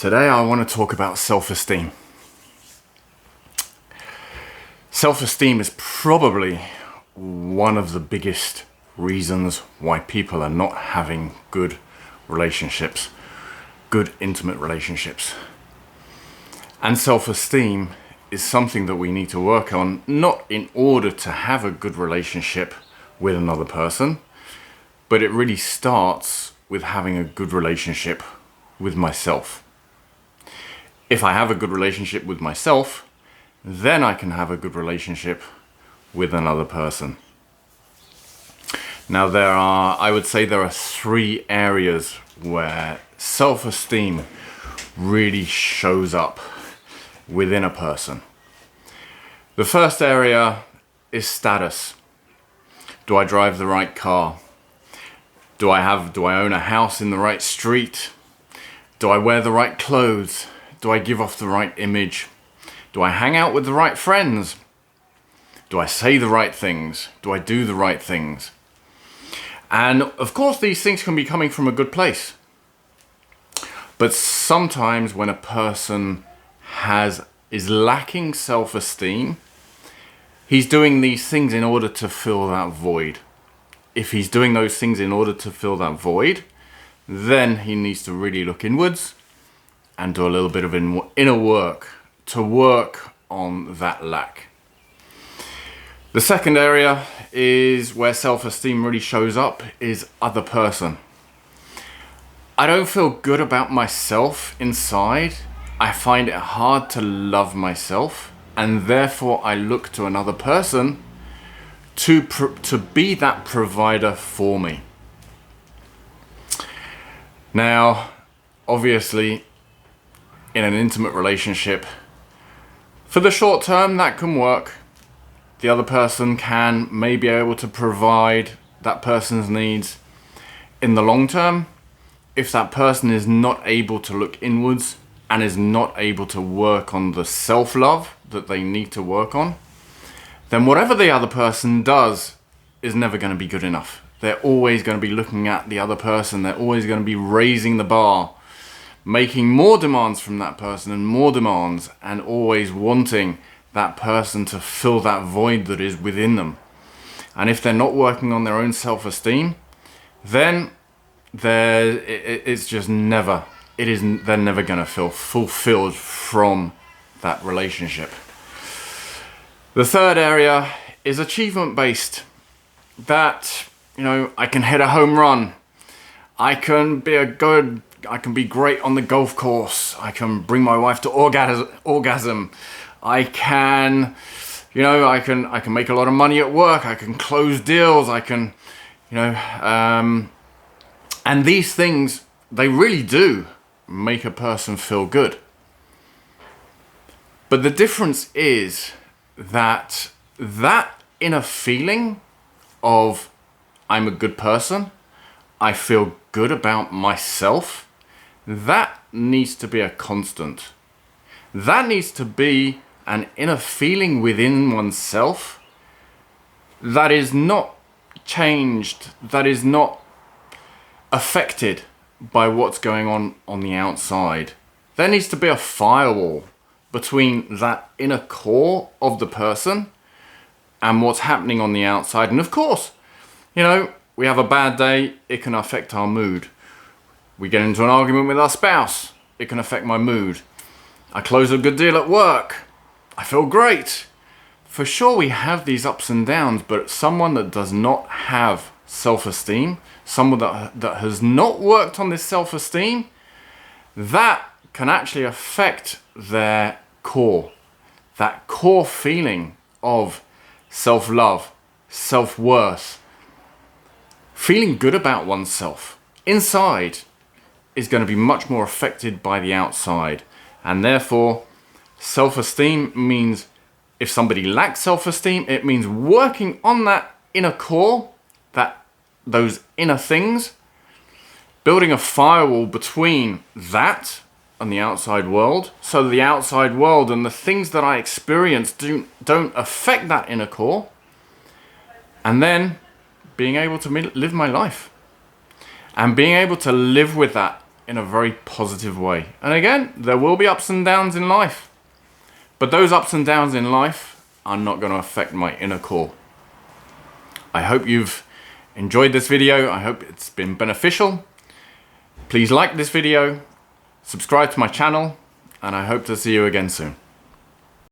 Today I want to talk about self-esteem. Self-esteem is probably one of the biggest reasons why people are not having good relationships, good intimate relationships. And self-esteem is something that we need to work on, not in order to have a good relationship with another person, but it really starts with having a good relationship with myself. If I have a good relationship with myself, then I can have a good relationship with another person. Now I would say there are three areas where self-esteem really shows up within a person. The first area is status. Do I drive the right car? Do I own a house in the right street? Do I wear the right clothes? Do I give off the right image? Do I hang out with the right friends? Do I say the right things? Do I do the right things? And of course, these things can be coming from a good place. But sometimes when a person is lacking self-esteem, he's doing these things in order to fill that void. If he's doing those things in order to fill that void, then he needs to really look inwards and do a little bit of inner work to work on that lack. The second area is where self-esteem really shows up is other person. I don't feel good about myself inside. I find it hard to love myself, and therefore I look to another person to be that provider for me. Now, obviously, in an intimate relationship, for the short term, that can work. The other person may be able to provide that person's needs. In the long term, if that person is not able to look inwards and is not able to work on the self-love that they need to work on, then whatever the other person does is never going to be good enough. They're always going to be looking at the other person. They're always going to be raising the bar, making more demands from that person and more demands, and always wanting that person to fill that void that is within them. And if they're not working on their own self-esteem, then they're never going to feel fulfilled from that relationship. The third area is achievement-based. That, I can hit a home run. I can be great on the golf course. I can bring my wife to orgasm. I can make a lot of money at work. I can close deals. And these things, they really do make a person feel good. But the difference is that inner feeling of I'm a good person, I feel good about myself, that needs to be a constant. That needs to be an inner feeling within oneself that is not changed, that is not affected by what's going on the outside. There needs to be a firewall between that inner core of the person and what's happening on the outside. And of course, we have a bad day, it can affect our mood. We get into an argument with our spouse, it can affect my mood. I close a good deal at work, I feel great. For sure we have these ups and downs, but someone that does not have self-esteem, someone that has not worked on this self-esteem, that can actually affect their core. That core feeling of self-love, self-worth, feeling good about oneself inside is going to be much more affected by the outside. And therefore, self-esteem means if somebody lacks self-esteem, it means working on that inner core, those inner things, building a firewall between that and the outside world, so the outside world and the things that I experience don't affect that inner core, and then being able to live my life and being able to live with that in a very positive way. And again, there will be ups and downs in life, but those ups and downs in life are not going to affect my inner core. I hope you've enjoyed this video. I hope it's been beneficial. Please like this video, subscribe to my channel, and I hope to see you again soon.